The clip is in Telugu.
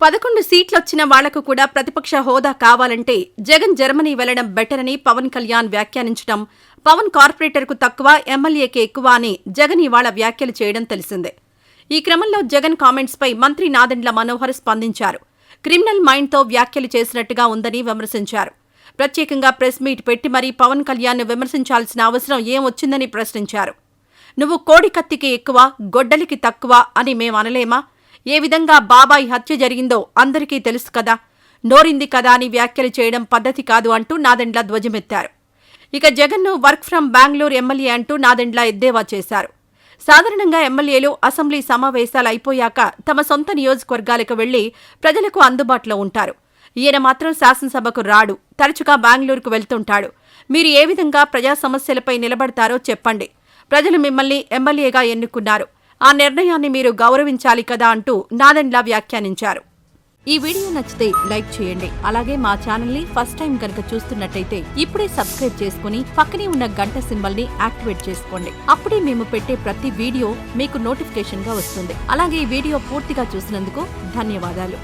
11 సీట్లొచ్చిన వాళ్లకు కూడా ప్రతిపక్ష హోదా కావాలంటే జగన్ జర్మనీ వెళ్లడం బెటర్ అని పవన్ కళ్యాణ్ వ్యాఖ్యానించడం, పవన్ కార్పొరేటర్కు తక్కువ, ఎమ్మెల్యేకి ఎక్కువ అని జగన్ ఇవాళ వ్యాఖ్యలు చేయడం తెలిసిందే. ఈ క్రమంలో జగన్ కామెంట్స్పై మంత్రి నాదెండ్ల మనోహర్ స్పందించారు. క్రిమినల్ మైండ్తో వ్యాఖ్యలు చేసినట్టుగా ఉందని విమర్శించారు. ప్రత్యేకంగా ప్రెస్ మీట్ పెట్టి మరీ పవన్ కళ్యాణ్ను విమర్శించాల్సిన అవసరం ఏం వచ్చిందని ప్రశ్నించారు. నువ్వు కోడి కత్తికి ఎక్కువ, గొడ్డలికి తక్కువ అని మేమనలేమా? ఏ విధంగా బాబాయ్ హత్య జరిగిందో అందరికీ తెలుసు కదా, నోరింది కదా అని వ్యాఖ్యలు చేయడం పద్ధతి కాదు అంటూ నాదెండ్ల ధ్వజమెత్తారు. ఇక జగన్ను వర్క్ ఫ్రం బెంగళూరు ఎమ్మెల్యే అంటూ నాదెండ్ల ఎద్దేవా చేశారు. సాధారణంగా ఎమ్మెల్యేలు అసెంబ్లీ సమావేశాలు అయిపోయాక తమ సొంత నియోజకవర్గాలకు వెళ్లి ప్రజలకు అందుబాటులో ఉంటారు. ఈయన మాత్రం శాసనసభకు రాడు, తరచుగా బెంగళూరుకు వెళ్తుంటాడు. మీరు ఏ విధంగా ప్రజా సమస్యలపై నిలబడతారో చెప్పండి. ప్రజలు మిమ్మల్ని ఎమ్మెల్యేగా ఎన్నుకున్నారు, ఆ నిర్ణయాన్ని మీరు గౌరవించాలి కదా అంటూ నాదెండ్ల వ్యాఖ్యానించారు. ఈ వీడియో నచ్చితే లైక్ చేయండి. అలాగే మా ఛానల్ ని ఫస్ట్ టైం కనుక చూస్తున్నట్టయితే ఇప్పుడే సబ్స్క్రైబ్ చేసుకుని పక్కనే ఉన్న గంట సింబల్ ని యాక్టివేట్ చేసుకోండి. అప్పుడే మేము పెట్టే ప్రతి వీడియో మీకు నోటిఫికేషన్ గా వస్తుంది. అలాగే ఈ వీడియో పూర్తిగా చూసినందుకు ధన్యవాదాలు.